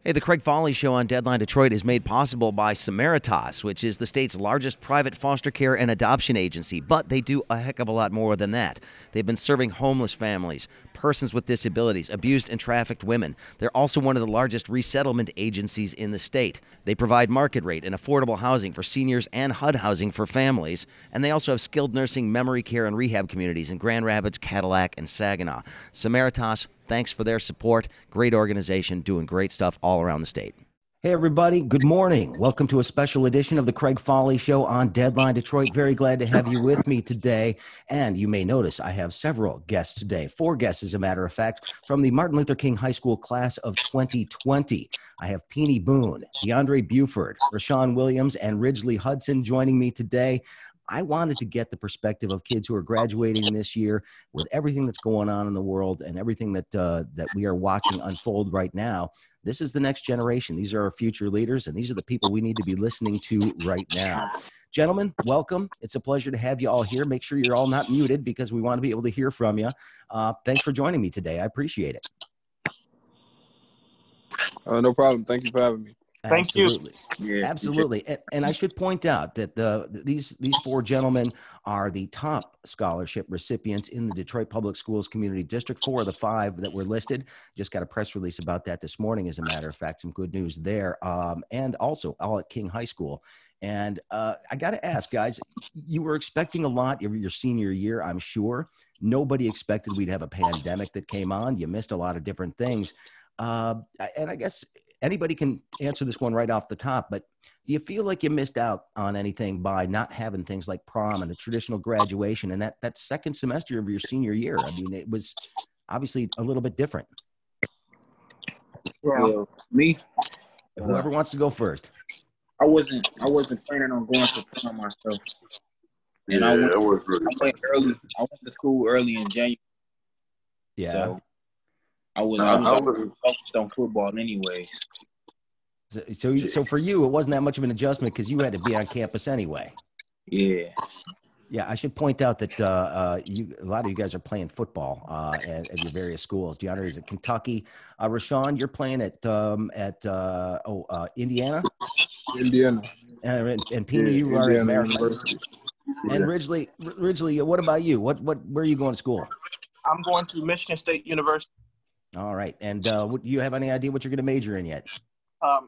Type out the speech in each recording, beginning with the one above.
Hey, the Craig Fahle Show on Deadline Detroit is made possible by Samaritas, which is the state's largest private foster care and adoption agency. But they do a heck of a lot more than that. They've been serving homeless families, persons with disabilities, abused and trafficked women. They're also one of the largest resettlement agencies in the state. They provide market rate and affordable housing for seniors and HUD housing for families. And they also have skilled nursing, memory care, and rehab communities in Grand Rapids, Cadillac, and Saginaw. Samaritas, thanks for their support. Great organization doing great stuff all around the state. Hey, everybody. Good morning. Welcome to a special edition of the Craig Fahle Show on Deadline Detroit. Very glad to have you with me today. And you may notice I have several guests today, 4 guests, as a matter of fact, from the Martin Luther King High School class of 2020. I have Peony Boone, DeAndre Buford, Rashawn Williams, and Ridgely Hudson joining me today. I wanted to get the perspective of kids who are graduating this year with everything that's going on in the world and everything that we are watching unfold right now. This is the next generation. These are our future leaders, and these are the people we need to be listening to right now. Gentlemen, welcome. It's a pleasure to have you all here. Make sure you're all not muted because we want to be able to hear from you. Thanks for joining me today. I appreciate it. No problem. Thank you for having me. Absolutely. Yeah, absolutely. And I should point out that these 4 gentlemen are the top scholarship recipients in the Detroit Public Schools Community District. 4 of the 5 that were listed. Just got a press release about that this morning, as a matter of fact. Some good news there. And also all at King High School. And I got to ask, guys, you were expecting a lot of your senior year, I'm sure. Nobody expected we'd have a pandemic that came on. You missed a lot of different things. And I guess anybody can answer this one right off the top, but do you feel like you missed out on anything by not having things like prom and a traditional graduation and that second semester of your senior year? I mean, it was obviously a little bit different. Well, me, Whoever wants to go first. I wasn't planning on going to prom myself, and I went early. I went to school early in January. Yeah. So I was focused on football anyways. So for you, it wasn't that much of an adjustment because you had to be on campus anyway. Yeah. Yeah, I should point out that a lot of you guys are playing football at your various schools. DeAndre is at Kentucky. Rashawn, you're playing at Indiana. Indiana. And Peter, you are at American University. And Ridgely, what about you? Where are you going to school? I'm going to Michigan State University. All right. And do you have any idea what you're going to major in yet?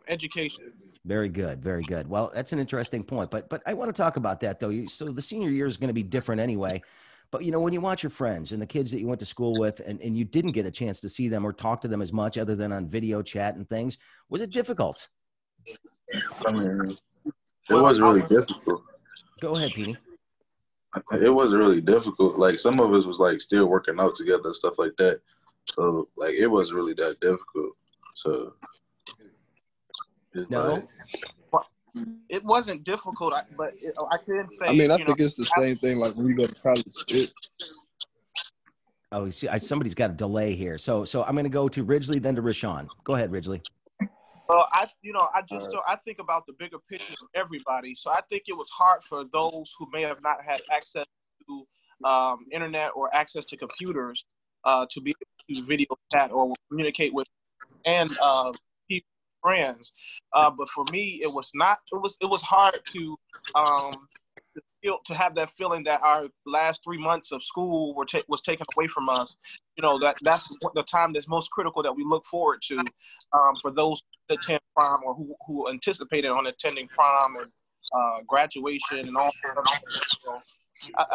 Education. Very good. Very good. Well, that's an interesting point. But I want to talk about that, though. So the senior year is going to be different anyway. But, you know, when you watch your friends and the kids that you went to school with and you didn't get a chance to see them or talk to them as much other than on video chat and things, was it difficult? I mean, it was really difficult. Go ahead, Petey. It was really difficult. Like, some of us was, like, still working out together and stuff like that. So, like, it wasn't really that difficult. So, no. It wasn't difficult, but I couldn't say. I mean, I think it's the same thing. Like when you go to college. Oh, see, somebody's got a delay here. So I'm going to go to Ridgely, then to Rashawn. Go ahead, Ridgely. I think about the bigger picture of everybody. So I think it was hard for those who may have not had access to internet or access to computers to be able to video chat or communicate with and friends. But for me, it was not. It was hard to have that feeling that our last 3 months of school was taken away from us. You know, that's the time that's most critical that we look forward to for those that attend prom or who anticipated on attending prom and graduation and all that. So,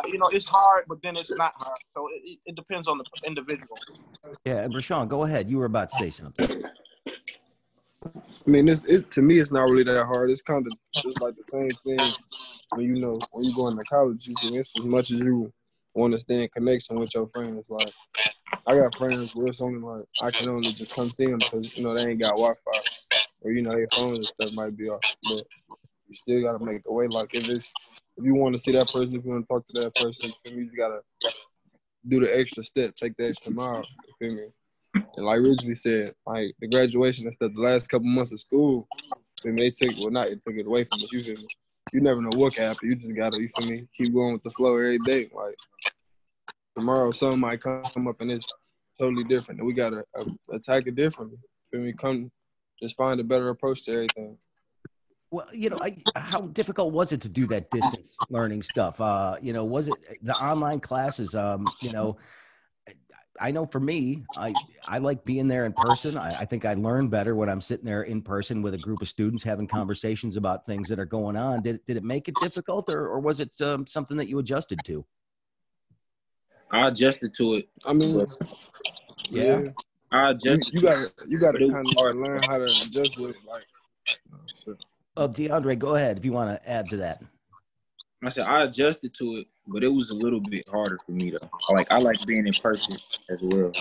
you know, it's hard, but then it's not hard. So it depends on the individual. Yeah, and Rashawn, go ahead. You were about to say something. I mean, to me, it's not really that hard. It's kind of just like the same thing when you go into college. You can, it's as much as you want to stay in connection with your friends. Like, I got friends where it's only like I can only just come see them because, you know, they ain't got Wi-Fi or, you know, their phones and stuff might be off. But you still got to make a way. Like, if you want to see that person, if you want to talk to that person, you just got to do the extra step, take the extra mile, you feel me? And like Ridgely said, like the graduation and stuff, the last couple months of school, then it took it away from us. You feel me? You never know what can happen. You just gotta, you feel me, keep going with the flow every day. Like tomorrow, something might come up and it's totally different, and we gotta attack it differently. You feel me? just find a better approach to everything. Well, how difficult was it to do that distance learning stuff? Was it the online classes? I know for me, I like being there in person. I think I learn better when I'm sitting there in person with a group of students having conversations about things that are going on. Did it make it difficult, or was it something that you adjusted to? I adjusted to it. I mean, yeah. I adjusted. You gotta kind of learn how to adjust with it. Like, Oh, DeAndre, go ahead if you want to add to that. I said I adjusted to it, but it was a little bit harder for me though. I like being in person as well.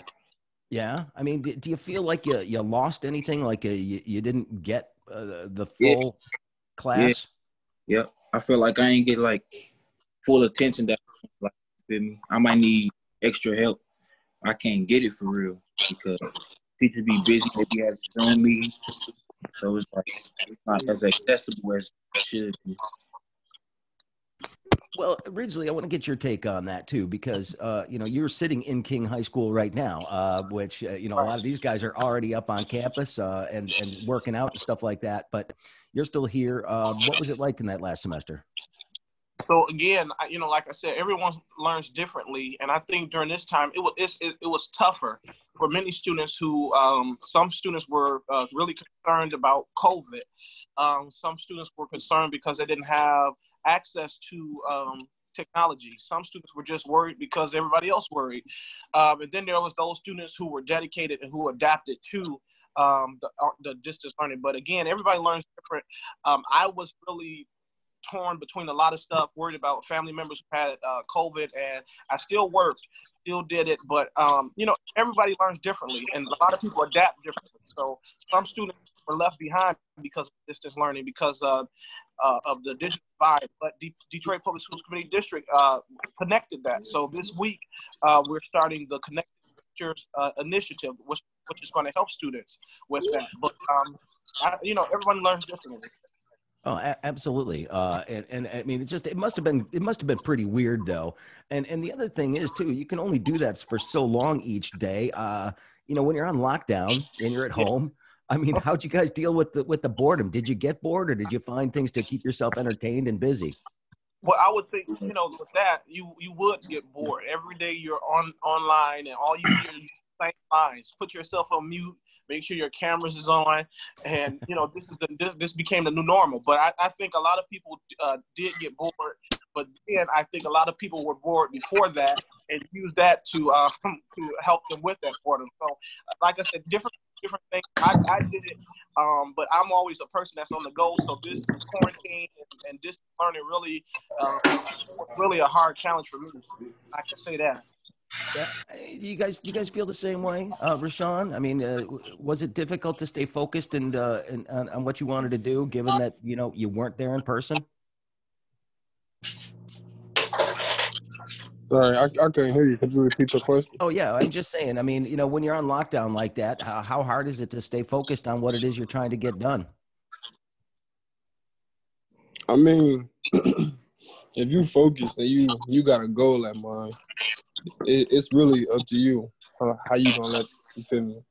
Yeah, I mean, do you feel like you lost anything? Like you didn't get the full class? Yeah, I feel like I ain't get like full attention. That like feel me. I might need extra help. I can't get it for real because teachers be busy. They be having Zoom meetings, so it's not as accessible as it should be. Well, originally, I want to get your take on that too, because you're sitting in King High School right now, which a lot of these guys are already up on campus and working out and stuff like that. But you're still here. What was it like in that last semester? So again, like I said, everyone learns differently, and I think during this time it was tougher for many students who some students were really concerned about COVID. Some students were concerned because they didn't have access to technology. Some students were just worried because everybody else worried. And then there was those students who were dedicated and who adapted to the distance learning. But again, everybody learns different. I was really torn between a lot of stuff, worried about family members who had COVID, and I still worked, still did it. But, everybody learns differently, and a lot of people adapt differently. So some students were left behind because of distance learning, because of the digital divide. But Detroit Public Schools Community District connected that. So this week, we're starting the Connected Teachers initiative, which is going to help students with that. But, everyone learns differently. Oh, absolutely. And I mean, it must have been pretty weird though. And the other thing is too, you can only do that for so long each day. When you're on lockdown and you're at home, I mean, how'd you guys deal with the boredom? Did you get bored, or did you find things to keep yourself entertained and busy? Well, I would think, with that, you would get bored. Every day you're online and all you hear is the same lines. Put yourself on mute. Make sure your cameras is on, and this became the new normal. But I think a lot of people did get bored. But then I think a lot of people were bored before that and used that to help them with that boredom. So, like I said, different things. I did it, but I'm always a person that's on the go. So this quarantine and distance learning really was really a hard challenge for me. I can say that. Yeah, you guys feel the same way, Rashawn? I mean, was it difficult to stay focused and on what you wanted to do, given that you weren't there in person? Sorry, I couldn't hear you. Could you repeat your question? Oh yeah, I'm just saying. I mean, when you're on lockdown like that, how hard is it to stay focused on what it is you're trying to get done? I mean, if you focus and you got a goal at mind, it's really up to you how you gonna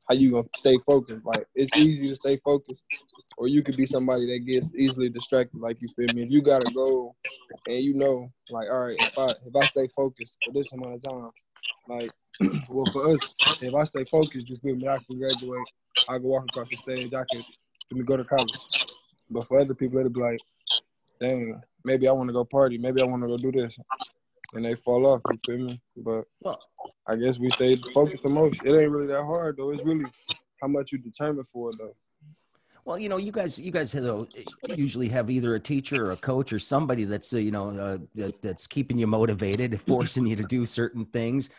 how you gonna stay focused. Like, it's easy to stay focused, or you could be somebody that gets easily distracted. Like, you feel me? If you got a goal and like, all right, if I stay focused for this amount of time, like, well, for us, if I stay focused, you feel me? I can graduate, I can walk across the stage, I can go to college. But for other people, it'll be like, dang, maybe I want to go party, maybe I want to go do this. And they fall off, you feel me? But I guess we stayed focused the most. It ain't really that hard, though. It's really how much you determine for it, though. Well, you guys usually have either a teacher or a coach or somebody that's that's keeping you motivated, forcing you to do certain things.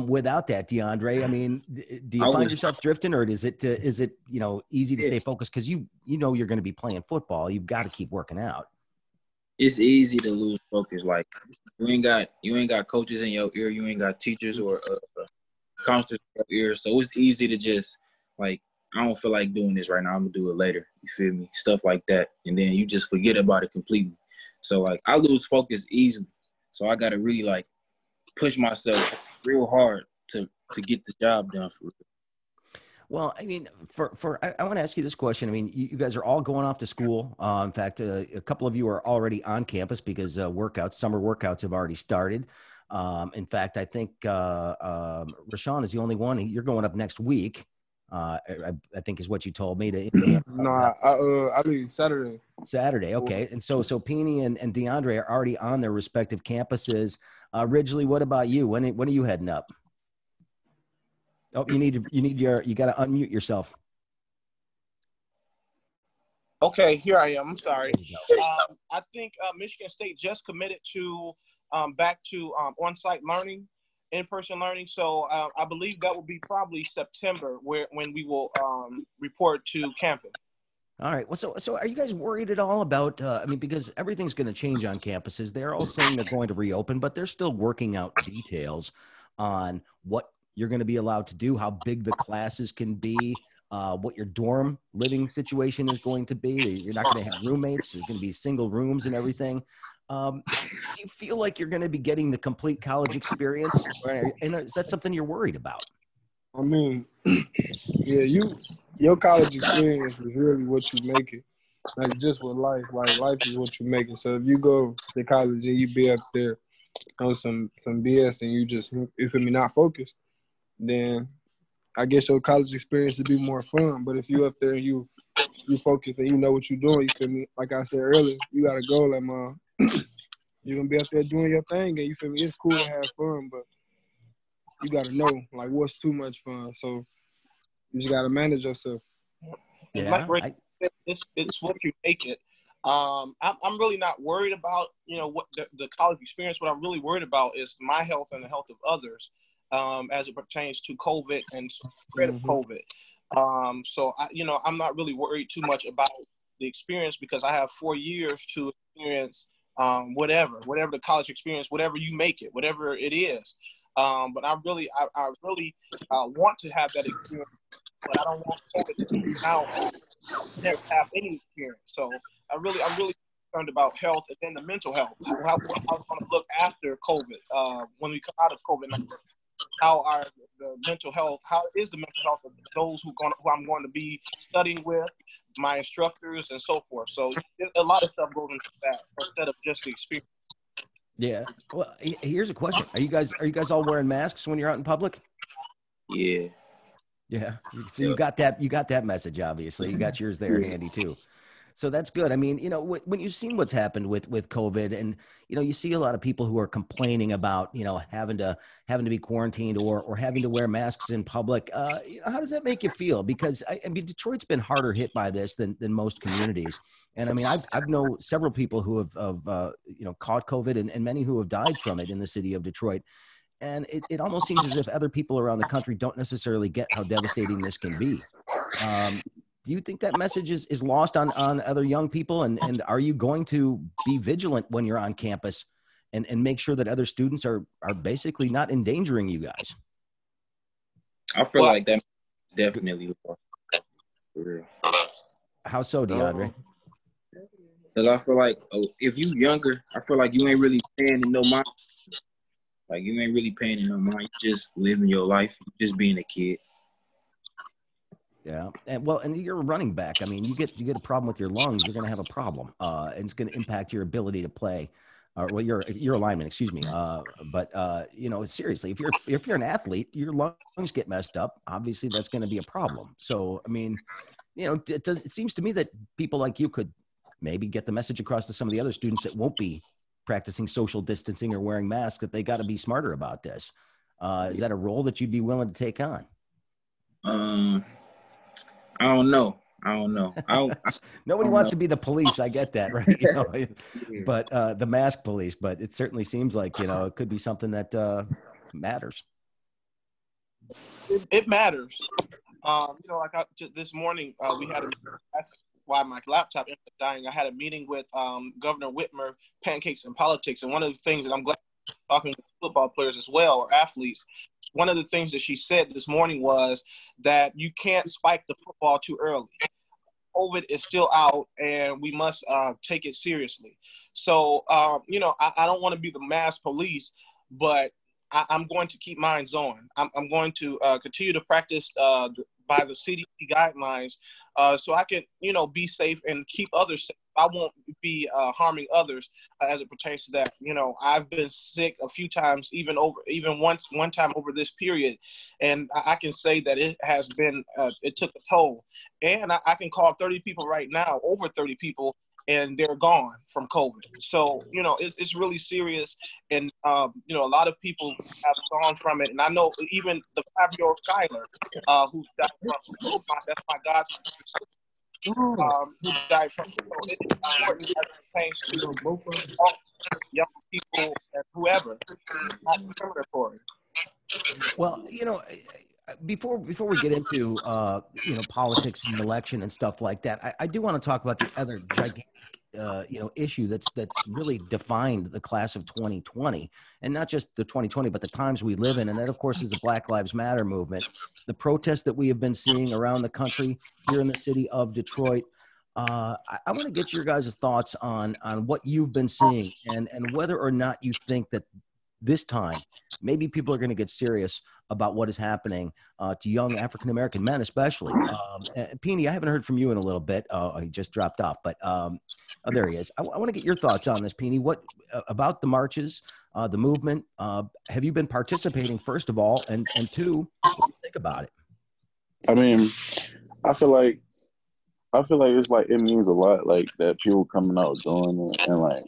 Without that, DeAndre, I mean, do you find yourself drifting, or is it easy to stay focused because you're going to be playing football? You've got to keep working out. It's easy to lose focus. Like, you ain't got coaches in your ear. You ain't got teachers or counselors in your ear. So it's easy to just, like, I don't feel like doing this right now. I'm going to do it later. You feel me? Stuff like that. And then you just forget about it completely. So, like, I lose focus easily. So I got to really, like, push myself real hard to get the job done for real. Well, I mean, I want to ask you this question. I mean, you guys are all going off to school. In fact, a couple of you are already on campus because summer workouts have already started. In fact, I think Rashawn is the only one. You're going up next week. I think is what you told me to Indiana. No, I leave Saturday. Saturday, okay. And so Peony and DeAndre are already on their respective campuses. Ridgely, what about you? When are you heading up? Oh, you got to unmute yourself. Okay, here I am. I'm sorry. I think Michigan State just committed to back to on-site learning, in-person learning. So I believe that will be probably September when we will report to campus. All right. Well, so are you guys worried at all about, I mean, because everything's going to change on campuses. They're all saying they're going to reopen, but they're still working out details on what you're going to be allowed to do, how big the classes can be, what your dorm living situation is going to be. You're not going to have roommates. There's going to be single rooms and everything. Do you feel like you're going to be getting the complete college experience? And is that something you're worried about? I mean, yeah, your college experience is really what you make it. Like just with life, like life is what you make it. So if you go to college and you be up there on some BS and you just, you feel me, not focused, then I guess your college experience would be more fun. But if you up there and you focus and you know what you're doing, you feel me? Like I said earlier, you got a goal, you're gonna be up there doing your thing, and you feel me? It's cool to have fun, but you gotta know like what's too much fun. So you just gotta manage yourself. And Yeah, like Rick said, it's what you make it. I'm really not worried about what the college experience. What I'm really worried about is my health and the health of others, as it pertains to COVID and spread of COVID. So I'm not really worried too much about the experience because I have 4 years to experience whatever the college experience, whatever you make it, whatever it is. But I really want to have that experience, but I don't want COVID to come out and never have any experience. So I'm really concerned about health and then the mental health. How it's going to look after COVID when we come out of COVID-19. How is the mental health of those who I'm going to be studying with, my instructors, and so forth. So a lot of stuff goes into that instead of just the experience. Yeah. Well, here's a question: Are you guys all wearing masks when you're out in public? Yeah. Yeah. So you got that message. Obviously, you got yours there handy too. So that's good. I mean, when you've seen what's happened with COVID, and you see a lot of people who are complaining about having to be quarantined or having to wear masks in public. How does that make you feel? Because I mean, Detroit's been harder hit by this than most communities. And I mean, I've known several people who have caught COVID and many who have died from it in the city of Detroit. And it almost seems as if other people around the country don't necessarily get how devastating this can be. Do you think that message is lost on other young people? And are you going to be vigilant when you're on campus and make sure that other students are basically not endangering you guys? I feel like that definitely lost. For real. How so, DeAndre? Because I feel like if you younger, I feel like you ain't really paying in no mind. Like you ain't really paying in no mind. You just living your life, just being a kid. Yeah, and you're a running back. I mean, you get a problem with your lungs, you're going to have a problem, and it's going to impact your ability to play, or your alignment. Excuse me. But seriously, if you're an athlete, your lungs get messed up. Obviously, that's going to be a problem. So, I mean, it seems to me that people like you could maybe get the message across to some of the other students that won't be practicing social distancing or wearing masks that they got to be smarter about this. Is that a role that you'd be willing to take on? I don't know. Nobody wants to be the police. I get that, right? But the mask police. But it certainly seems like it could be something that matters. It matters. This morning we had that's why my laptop ended up dying. I had a meeting with Governor Whitmer, Pancakes and Politics, and one of the things that I'm glad talking to football players as well or athletes. One of the things that she said this morning was that you can't spike the football too early. COVID is still out, and we must take it seriously. So, I don't want to be the mass police, but I'm going to keep mine on. I'm going to continue to practice by the CDC guidelines, so I can, be safe and keep others safe. I won't be harming others as it pertains to that. I've been sick a few times, even one time over this period, and I can say that it has been it took a toll. And I can call 30 people right now, over 30 people, and they're gone from COVID. So it's really serious, and a lot of people have gone from it. And I know even the 5-year-old Skylar, who died from that's my godson, who died from. So it's important as it pertains to all young people and whoever. It's not discriminatory. Well, before we get into politics and election and stuff like that, I do want to talk about the other gigantic issue that's really defined the class of 2020, and not just the 2020, but the times we live in, and that of course is the Black Lives Matter movement, the protests that we have been seeing around the country here in the city of Detroit. I want to get your guys' thoughts on what you've been seeing, and whether or not you think that this time maybe people are going to get serious about what is happening to young African-American men, especially. Peony, I haven't heard from you in a little bit. He just dropped off, but there he is. I want to get your thoughts on this, Peony. What about the marches, the movement? Have you been participating, first of all, and two, what do you think about it? I mean, I feel like it's like it means a lot, like that people coming out doing it, and like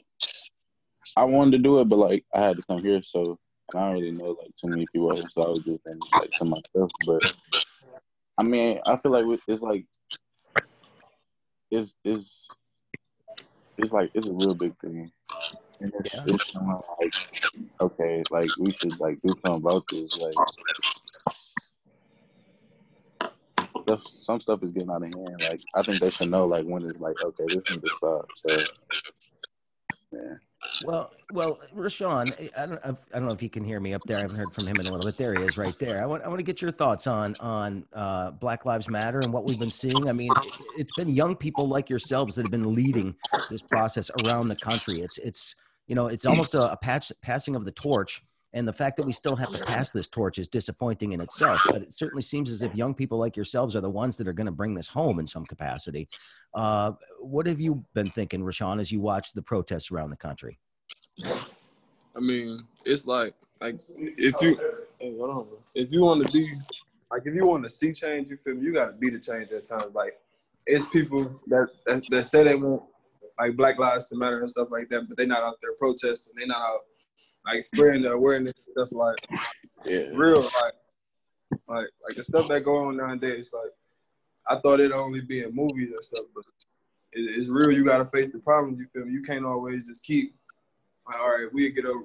I wanted to do it, but like I had to come here, so and I don't really know like too many people, so I was just like to myself. But I mean, I feel like it's like it's like it's a real big thing, and it's like okay, like we should like do something about this. Like some stuff is getting out of hand. Like I think they should know like when it's like okay, this needs to stop. So yeah. Well, Rashawn, I don't know if you can hear me up there. I haven't heard from him in a little bit. There he is, right there. I want to get your thoughts on Black Lives Matter and what we've been seeing. I mean, it's been young people like yourselves that have been leading this process around the country. It's almost a passing of the torch. And the fact that we still have to pass this torch is disappointing in itself. But it certainly seems as if young people like yourselves are the ones that are going to bring this home in some capacity. What have you been thinking, Rashawn, as you watch the protests around the country? I mean, it's like if you want to be like if you want to see change, you feel me? You got to be the change at times. Like it's people that say they want like Black Lives to Matter and stuff like that, but they're not out there protesting. They're not out like spreading the awareness and stuff like real like the stuff that go on nowadays. Like I thought it'd only be in movies and stuff, but it's real. You got to face the problems. You feel me? You can't always just keep. All right, we'll get over.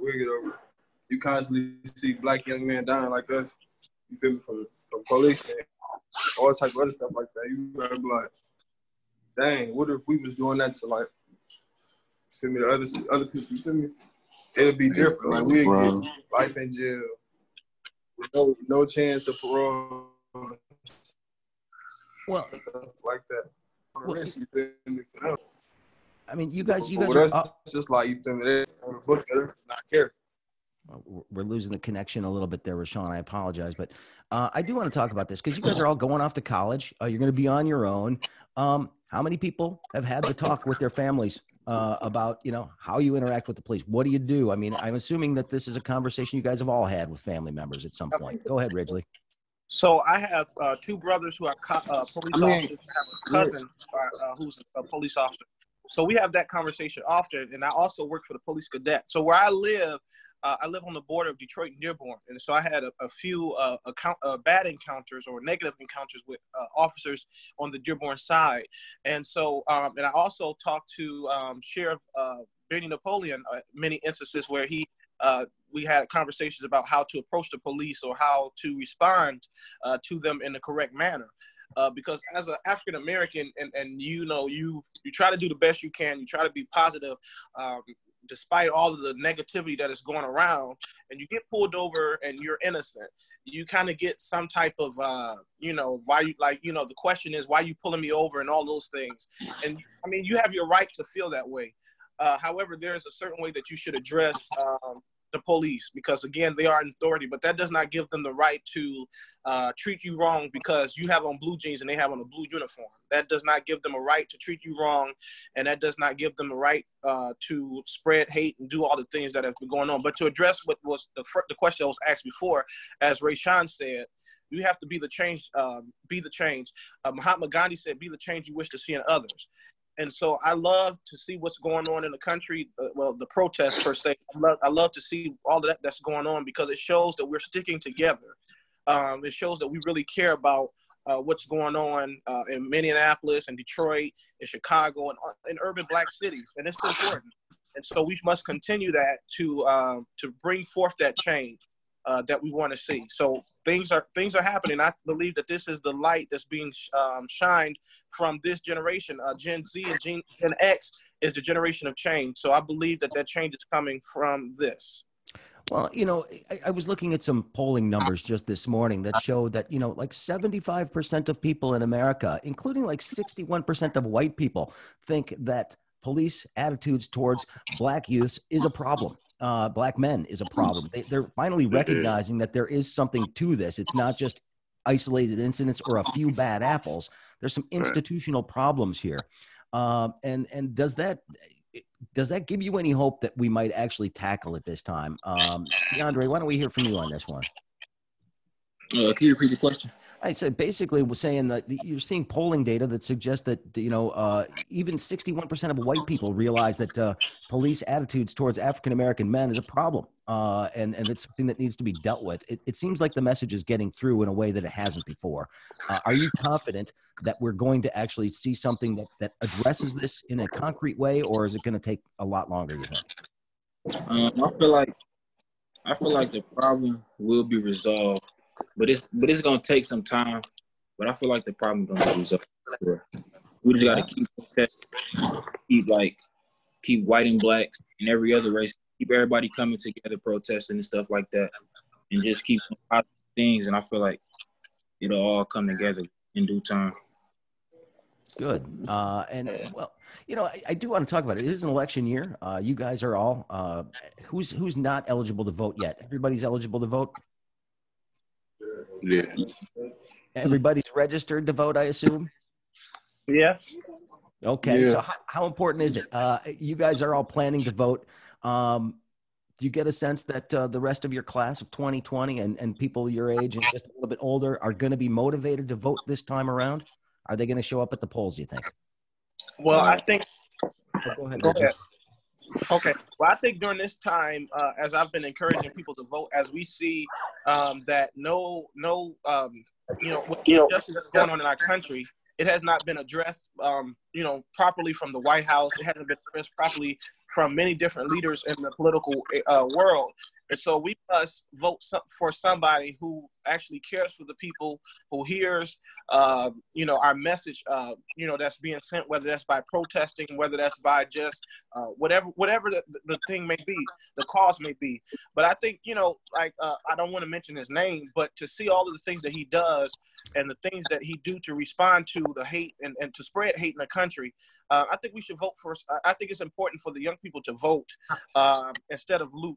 You constantly see Black young men dying like us. You feel me? From police and all type of other stuff like that. You gotta be like, dang, what if we was doing that to like, feel me, the other people? You feel me? It'll be different. Like we'd get life in jail with no chance of parole. Well, stuff like that. Well, you feel me? I mean, you guys are just like you feel me. They not care. We're losing the connection a little bit there, Rashawn. I apologize, but I do want to talk about this because you guys are all going off to college. You're going to be on your own. How many people have had the talk with their families about how you interact with the police? What do you do? I mean, I'm assuming that this is a conversation you guys have all had with family members at some point. Go ahead, Ridgely. So I have two brothers who are police officers. I have a cousin who's a police officer. So we have that conversation often, and I also work for the police cadet. So where I live on the border of Detroit and Dearborn, and so I had a few bad encounters or negative encounters with officers on the Dearborn side. And so, and I also talked to Sheriff Benny Napoleon many instances where we had conversations about how to approach the police or how to respond to them in the correct manner. Because as an African American, and you try to do the best you can, you try to be positive, despite all of the negativity that is going around, and you get pulled over and you're innocent, you kind of get some type of why you the question is why you pulling me over and all those things. And I mean, you have your right to feel that way. However, there is a certain way that you should address the police because, again, they are an authority, but that does not give them the right to treat you wrong because you have on blue jeans and they have on a blue uniform. That does not give them a right to treat you wrong, and that does not give them a right to spread hate and do all the things that have been going on. But to address what was the question that was asked before, as Rayshawn said, you have to be the change. Be the change. Mahatma Gandhi said, "Be the change you wish to see in others." And so I love to see what's going on in the country. Well, the protests per se. I love to see all of that that's going on because it shows that we're sticking together. It shows that we really care about what's going on in Minneapolis and Detroit and Chicago and in urban Black cities, and it's important. And so we must continue that to bring forth that change that we want to see. So things are happening. I believe that this is the light that's being shined from this generation. Gen Z and Gen X is the generation of change. So I believe that change is coming from this. Well, I was looking at some polling numbers just this morning that showed that, like 75% of people in America, including like 61% of white people, think that police attitudes towards Black youths is a problem. Black men is a problem. They're finally recognizing that there is something to this. It's not just isolated incidents or a few bad apples. There's some institutional problems here. And does that give you any hope that we might actually tackle it this time? DeAndre, why don't we hear from you on this one? Can you repeat the question? I said basically was saying that you're seeing polling data that suggests that, even 61% of white people realize that police attitudes towards African-American men is a problem. And it's something that needs to be dealt with. It seems like the message is getting through in a way that it hasn't before. Are you confident that we're going to actually see something that addresses this in a concrete way, or is it going to take a lot longer, you think? I feel like the problem will be resolved. But it's gonna take some time. But I feel like the problem is gonna be resolved. We just gotta keep protesting, keep white and black and every other race, keep everybody coming together, protesting and stuff like that, and just keep some positive things. And I feel like it'll all come together in due time. Good. I do want to talk about it. It is an election year. You guys are all who's not eligible to vote yet? Everybody's eligible to vote. Yeah. Everybody's registered to vote, I assume? Yes. Okay. Yeah. So how important is it? You guys are all planning to vote. Do you get a sense that the rest of your class of 2020 and people your age and just a little bit older are going to be motivated to vote this time around? Are they going to show up at the polls, you think? Well, I think Go ahead. Okay. Well, I think during this time, as I've been encouraging people to vote, as we see that with the justice that's going on in our country, it has not been addressed, properly from the White House. It hasn't been addressed properly from many different leaders in the political world. And so we must vote for somebody who actually cares for the people, who hears, our message, that's being sent, whether that's by protesting, whether that's by just whatever the thing may be, the cause may be. But I think, I don't want to mention his name, but to see all of the things that he does and the things that he do to respond to the hate and to spread hate in the country, I think we should vote for. I think it's important for the young people to vote instead of loot,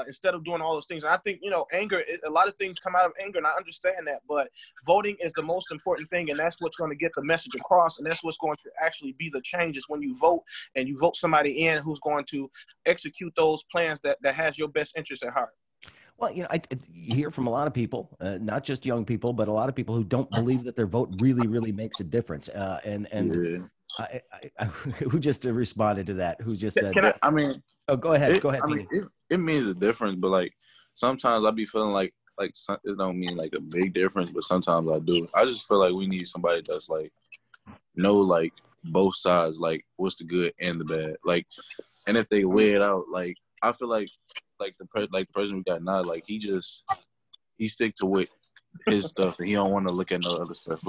instead of doing all those things. And I think, anger, a lot of things come out of anger, and I understand that. But voting is the most important thing, and that's what's going to get the message across, and that's what's going to actually be the change is when you vote, and you vote somebody in who's going to execute those plans that has your best interest at heart. Well, I hear from a lot of people, not just young people, but a lot of people who don't believe that their vote really, really makes a difference. Who just responded to that? Who just said? Oh, go ahead. Go ahead. It means a difference, but sometimes I be feeling like it don't mean a big difference, but sometimes I do. I just feel like we need somebody that's know both sides, what's the good and the bad, and if they weigh it out, I feel like the person we got now, he stick to what his stuff, and he don't want to look at no other stuff.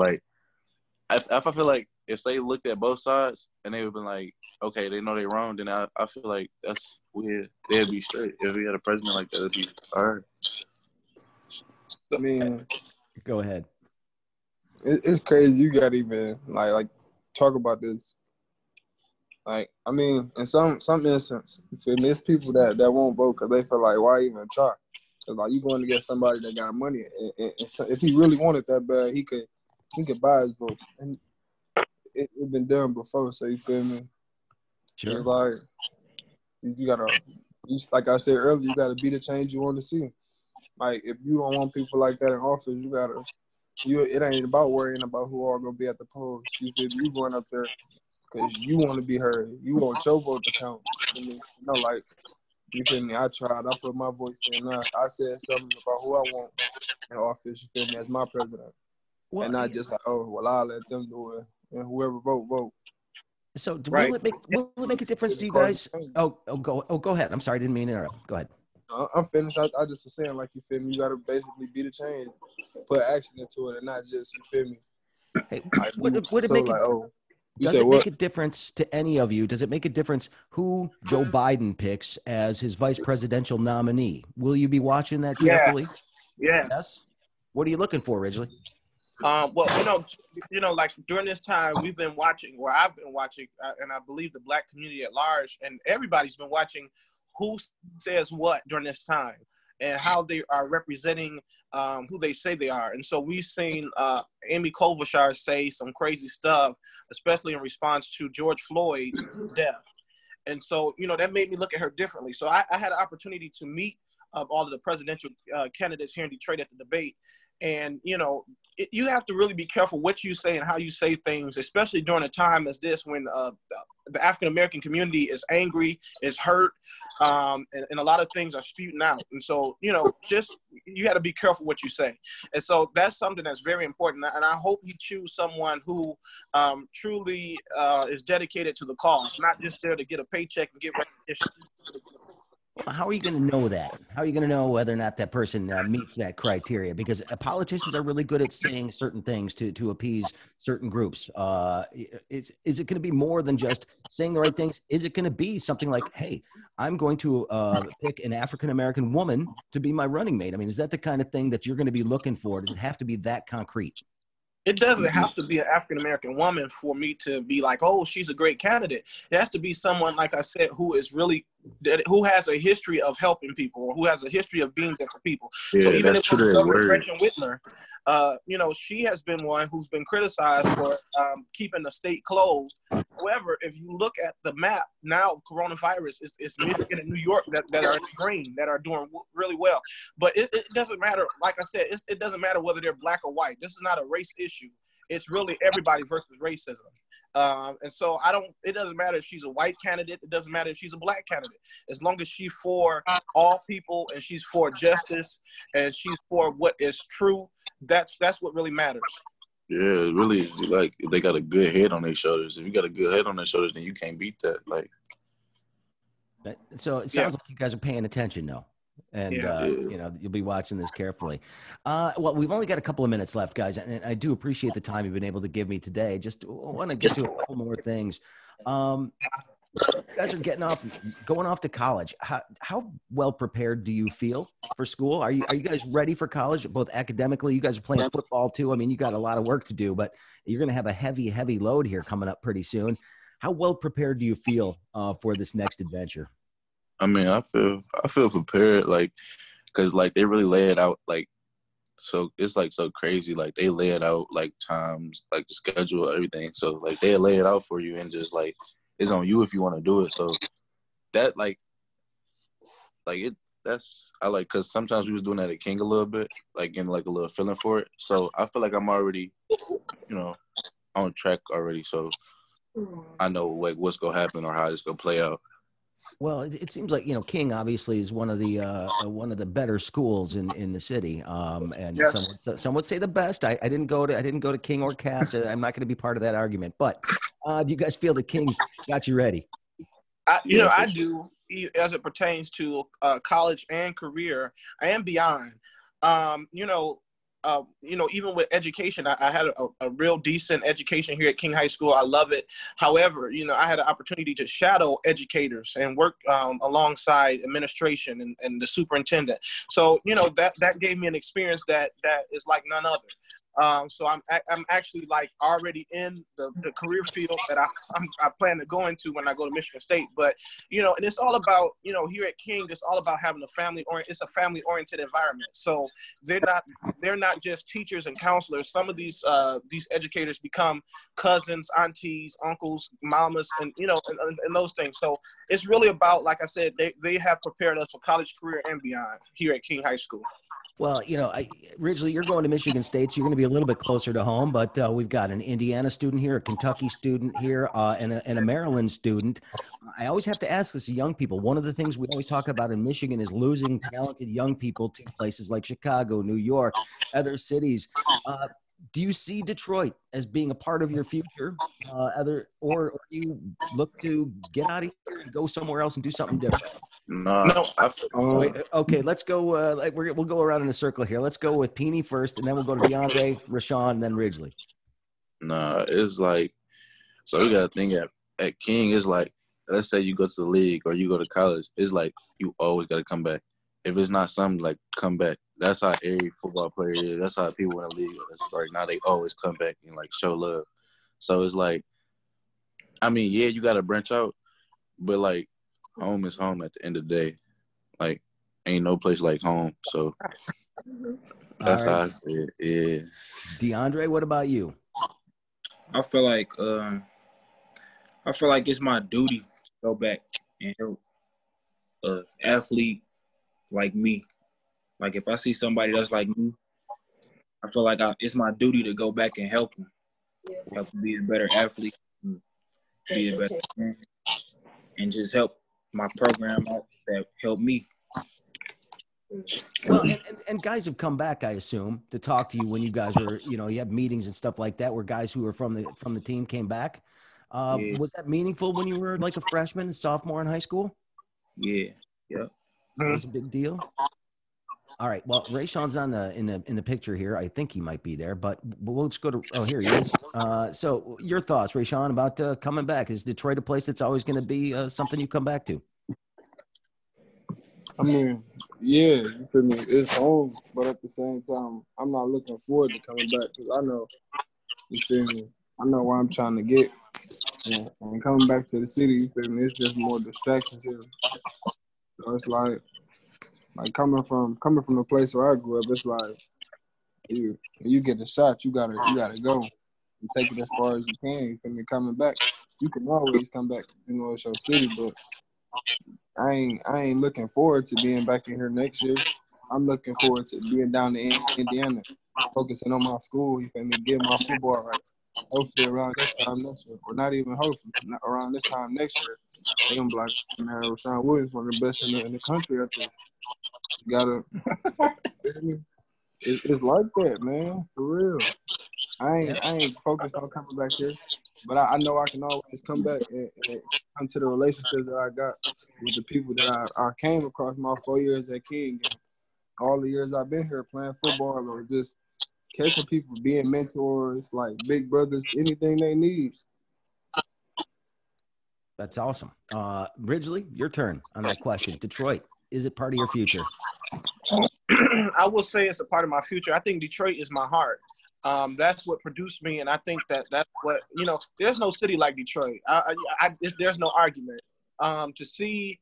I feel like if they looked at both sides and they would be like, okay, they know they're wrong, then I feel like that's weird. They'd be straight. If we had a president like that, it'd be all right. I mean, go ahead. It's crazy. You got to even talk about this. Like, I mean, in some instance, you feel me? It's people that won't vote because they feel like, why even try? Cause like you going to get somebody that got money, and so if he really wanted that bad, he could buy his vote, and it been done before. So you feel me? Sure. It's like you gotta, like I said earlier, you gotta be the change you want to see. Like if you don't want people like that in office, it ain't about worrying about who all gonna be at the polls. You feel me? You going up there because you want to be heard. You want your vote to count. Like, you feel me? I tried. I put my voice in. I said something about who I want in office, you feel me, as my president. Well, and not just like, oh, well, I'll let them do it. And whoever vote. So Right. will it make a difference to you guys? Go ahead. I'm sorry, I didn't mean to interrupt. Go ahead. I'm finished. I just was saying, like, you feel me? You got to basically be the change, put action into it, and not just, you feel me? Hey, Like, would it make like, oh, you does said it what? make a difference to any of you? Does it make a difference who Joe Biden picks as his vice presidential nominee? Will you be watching that carefully? Yes. What are you looking for, Ridgely? Well, like during this time, we've been watching, or I've been watching, and I believe the Black community at large, and everybody's been watching who says what during this time and how they are representing who they say they are. And so we've seen Amy Klobuchar say some crazy stuff, especially in response to George Floyd's death. And so, that made me look at her differently. So I had an opportunity to meet all of the presidential candidates here in Detroit at the debate. And, you have to really be careful what you say and how you say things, especially during a time as this when the African-American community is angry, is hurt, and a lot of things are spewing out. And so, you got to be careful what you say. And so that's something that's very important. And I hope he choose someone who truly is dedicated to the cause, not just there to get a paycheck and get recognition. How are you going to know that? How are you going to know whether or not that person meets that criteria? Because politicians are really good at saying certain things to appease certain groups. Is it going to be more than just saying the right things? Is it going to be something like, hey, I'm going to pick an African-American woman to be my running mate? I mean, is that the kind of thing that you're going to be looking for? Does it have to be that concrete? It doesn't have to be an African-American woman for me to be like, oh, she's a great candidate. It has to be someone, like I said, who has a history of helping people, or who has a history of being there for people. Yeah, so even that's if true. Gretchen Whitmer, she has been one who's been criticized for keeping the state closed. However, if you look at the map now, coronavirus is Michigan and New York that are in green, that are doing really well. But it doesn't matter. Like I said, it doesn't matter whether they're black or white. This is not a race issue. It's really everybody versus racism. And so it doesn't matter if she's a white candidate. It doesn't matter if she's a black candidate. As long as she's for all people and she's for justice and she's for what is true, that's what really matters. Yeah, really, like, if they got a good head on their shoulders. If you got a good head on their shoulders, then you can't beat that. Like, so it sounds like you guys are paying attention now. And, you'll be watching this carefully. Well, we've only got a couple of minutes left, guys, and I do appreciate the time you've been able to give me today. Just want to get to a couple more things. You guys are going off to college. How well prepared do you feel for school? Are you guys ready for college, both academically? You guys are playing football too. I mean, you got a lot of work to do, but you're going to have a heavy load here coming up pretty soon. How well prepared do you feel for this next adventure? I mean, I feel prepared, like, because, like, they really lay it out, like, so it's, like, so crazy. Like, they lay it out, like, times, like, the schedule, everything. So, like, they lay it out for you, and just, like, it's on you if you want to do it. So that, because sometimes we was doing that at King a little bit, like, getting, like, a little feeling for it. So I feel like I'm already, on track already. So I know, like, what's going to happen or how it's going to play out. Well, it seems like, King obviously is one of the better schools in the city, and yes. some would say the best. I didn't go to King or Cass. I'm not going to be part of that argument. But do you guys feel that King got you ready? I do, as it pertains to college and career and beyond. Even with education, I had a real decent education here at King High School. I love it. However, I had an opportunity to shadow educators and work alongside administration and the superintendent. So, that gave me an experience that is like none other. So I'm actually like already in the career field that I plan to go into when I go to Michigan State. But and it's all about here at King, it's all about having it's a family oriented environment. So they're not just teachers and counselors. Some of these educators become cousins, aunties, uncles, mamas, and and those things. So it's really about, like I said, they have prepared us for college, career, and beyond here at King High School. Well, originally you're going to Michigan State, so you're going to be a little bit closer to home, but we've got an Indiana student here, a Kentucky student here, and a Maryland student. I always have to ask this of young people. One of the things we always talk about in Michigan is losing talented young people to places like Chicago, New York, other cities. Do you see Detroit as being a part of your future, or do you look to get out of here and go somewhere else and do something different? No. Okay, let's go. We'll go around in a circle here. Let's go with Peony first, and then we'll go to DeAndre, Rashawn, and then Ridgely. Nah, it's like, so we got to think at King, it's like, let's say you go to the league or you go to college, it's like you always got to come back. If it's not something, like, come back. That's how every football player is. That's how people in the league are. Right now, they always come back and, like, show love. So it's like, I mean, yeah, you got to branch out, but, like, home is home at the end of the day. Like, ain't no place like home. So that's how I see it. Yeah. DeAndre, what about you? I feel like it's my duty to go back and help an athlete like me. Like, if I see somebody that's like me, I feel like it's my duty to go back and help them be a better athlete, be a better man, and just help my program out that helped me. Well, and guys have come back, I assume, to talk to you when you guys are, you have meetings and stuff like that, where guys who were from the team came back. Yeah. Was that meaningful when you were like a freshman, sophomore in high school? Yeah. Yep. It was a big deal. All right. Well, Rayshawn's in the picture here. I think he might be there, but we'll just go to. Oh, here he is. So, your thoughts, Rayshawn, about coming back? Is Detroit a place that's always going to be something you come back to? I mean, yeah, you feel me? It's home, but at the same time, I'm not looking forward to coming back because I know, you feel me? I know where I'm trying to get. And coming back to the city, you feel me? It's just more distractions here. So it's like coming from the place where I grew up, it's like you get a shot, you gotta go and take it as far as you can. You feel me? Coming back, you can always come back. It's your city, but I ain't looking forward to being back in here next year. I'm looking forward to being down in Indiana, focusing on my school. You feel me? Getting my football right. Hopefully around this time next year, or not even hopefully, not around this time next year, they're gonna be like, man, Rashawn Williams, one of the best in the country. I think you gotta. It's like that, man. For real. I ain't focused on coming back here, but I know I can always come back and come to the relationships that I got with the people that I came across my 4 years at King, and all the years I've been here playing football or just catching people, being mentors, like big brothers, anything they need. That's awesome. Ridgely, your turn on that question. Detroit, is it part of your future? I will say it's a part of my future. I think Detroit is my heart. That's what produced me, and I think that's what there's no city like Detroit. There's no argument. To see,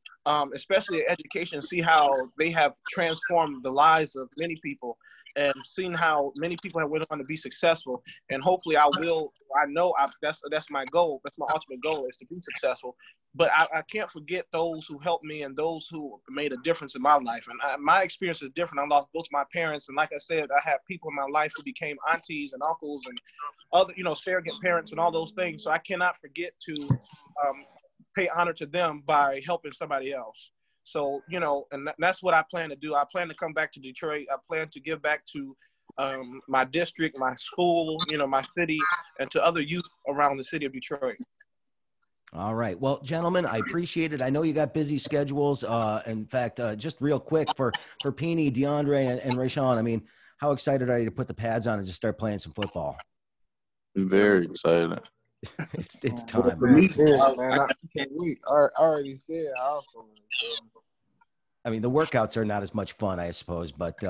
especially education, see how they have transformed the lives of many people, and seeing how many people have went on to be successful. And hopefully, that's my goal. That's my ultimate goal, is to be successful. But I can't forget those who helped me and those who made a difference in my life. And my experience is different. I lost both my parents, and like I said, I have people in my life who became aunties and uncles and other, surrogate parents and all those things. So I cannot forget to pay honor to them by helping somebody else. So, and that's what I plan to do. I plan to come back to Detroit. I plan to give back to my district, my school, my city, and to other youth around the city of Detroit. All right. Well, gentlemen, I appreciate it. I know you got busy schedules. In fact, just real quick for Peony, DeAndre, and Rayshawn, I mean, how excited are you to put the pads on and just start playing some football? I'm very excited. It's time. For me, man, I can't wait. I already said how. I mean, the workouts are not as much fun, I suppose, but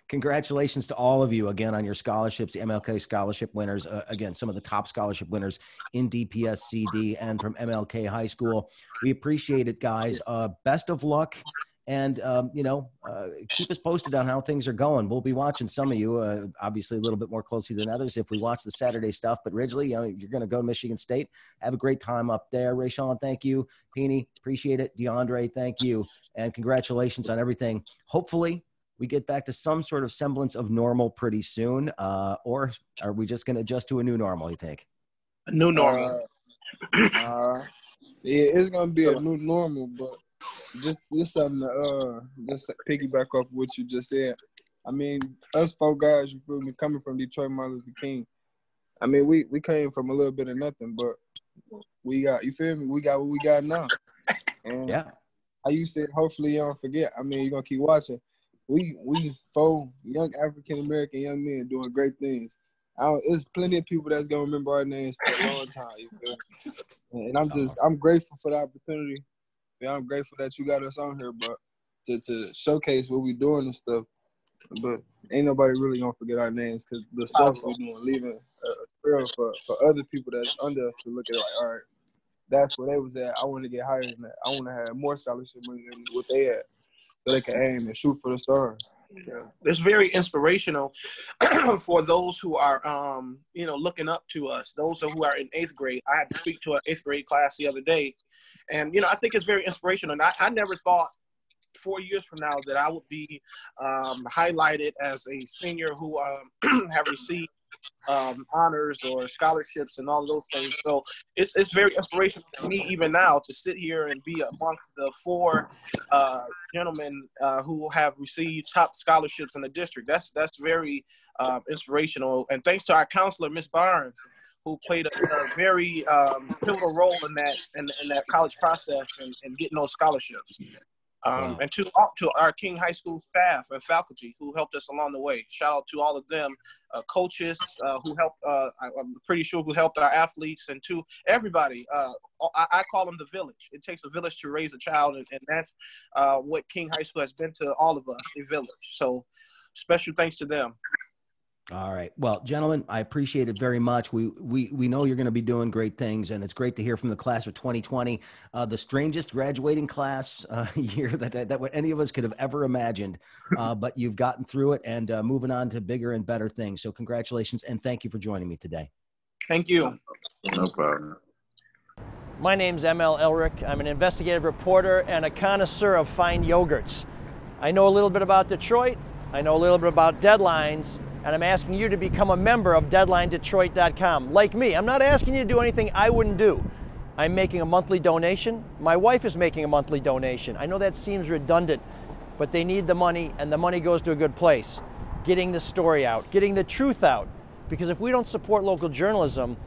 Congratulations to all of you again on your scholarships, the MLK scholarship winners. Again, some of the top scholarship winners in DPS CD and from MLK High School. We appreciate it, guys. Best of luck. And, keep us posted on how things are going. We'll be watching some of you, obviously a little bit more closely than others if we watch the Saturday stuff. But Ridgely, you're going to go to Michigan State. Have a great time up there. Rayshawn, thank you. Peeny, appreciate it. DeAndre, thank you. And congratulations on everything. Hopefully, we get back to some sort of semblance of normal pretty soon. Or are we just going to adjust to a new normal, you think? A new normal. Yeah, it's going to be a new normal, but just something to just piggyback off what you just said. I mean, us 4 guys, you feel me, coming from Detroit, Martin Luther King. I mean, we came from a little bit of nothing, but we got, you feel me, we got what we got now. And yeah, how you said, hopefully you don't forget. I mean, you're going to keep watching. We 4 young African-American young men doing great things. There's plenty of people that's going to remember our names for a long time. You feel me? And I'm grateful for the opportunity. Yeah, I'm grateful that you got us on here, but to showcase what we doing and stuff. But ain't nobody really gonna forget our names because the stuff we're doing, leaving a trail for other people that's under us to look at it like, all right, that's where they was at. I want to get higher than that. I want to have more scholarship money than what they had, so they can aim and shoot for the stars. Yeah. It's very inspirational for those who are, looking up to us. Those who are in 8th grade. I had to speak to an 8th grade class the other day, and I think it's very inspirational. And I never thought 4 years from now that I would be highlighted as a senior who have received honors or scholarships and all of those things. So it's very inspirational to me even now to sit here and be amongst the 4 gentlemen who have received top scholarships in the district. That's very inspirational. And thanks to our counselor, Ms. Barnes, who played a very pivotal role in that college process and getting those scholarships. And to our King High School staff and faculty who helped us along the way. Shout out to all of them, coaches who helped, I'm pretty sure who helped our athletes, and to everybody. I call them the village. It takes a village to raise a child, and that's what King High School has been to all of us, a village. So special thanks to them. All right. Well, gentlemen, I appreciate it very much. We know you're going to be doing great things, and it's great to hear from the class of 2020, the strangest graduating class year that any of us could have ever imagined. But you've gotten through it and moving on to bigger and better things. So congratulations, and thank you for joining me today. Thank you. No problem. My name's ML Elric. I'm an investigative reporter and a connoisseur of fine yogurts. I know a little bit about Detroit. I know a little bit about deadlines. And I'm asking you to become a member of DeadlineDetroit.com. Like me, I'm not asking you to do anything I wouldn't do. I'm making a monthly donation. My wife is making a monthly donation. I know that seems redundant, but they need the money, and the money goes to a good place. Getting the story out, getting the truth out. Because if we don't support local journalism,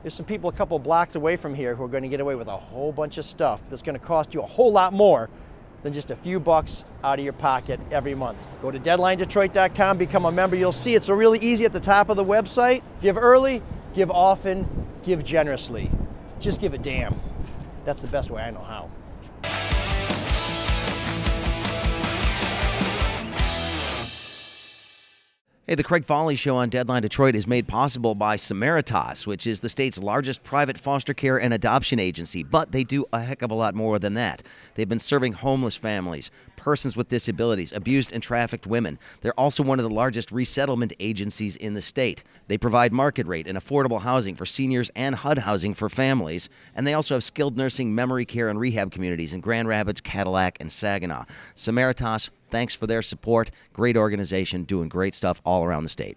there's some people a couple blocks away from here who are going to get away with a whole bunch of stuff that's going to cost you a whole lot more than just a few bucks out of your pocket every month. Go to DeadlineDetroit.com, become a member. You'll see it's really easy at the top of the website. Give early, give often, give generously. Just give a damn. That's the best way I know how. Hey, the Craig Fahle Show on Deadline Detroit is made possible by Samaritas, which is the state's largest private foster care and adoption agency. But they do a heck of a lot more than that. They've been serving homeless families, persons with disabilities, abused and trafficked women. They're also one of the largest resettlement agencies in the state. They provide market rate and affordable housing for seniors and HUD housing for families. And they also have skilled nursing, memory care, and rehab communities in Grand Rapids, Cadillac, and Saginaw. Samaritas, thanks for their support. Great organization doing great stuff all around the state.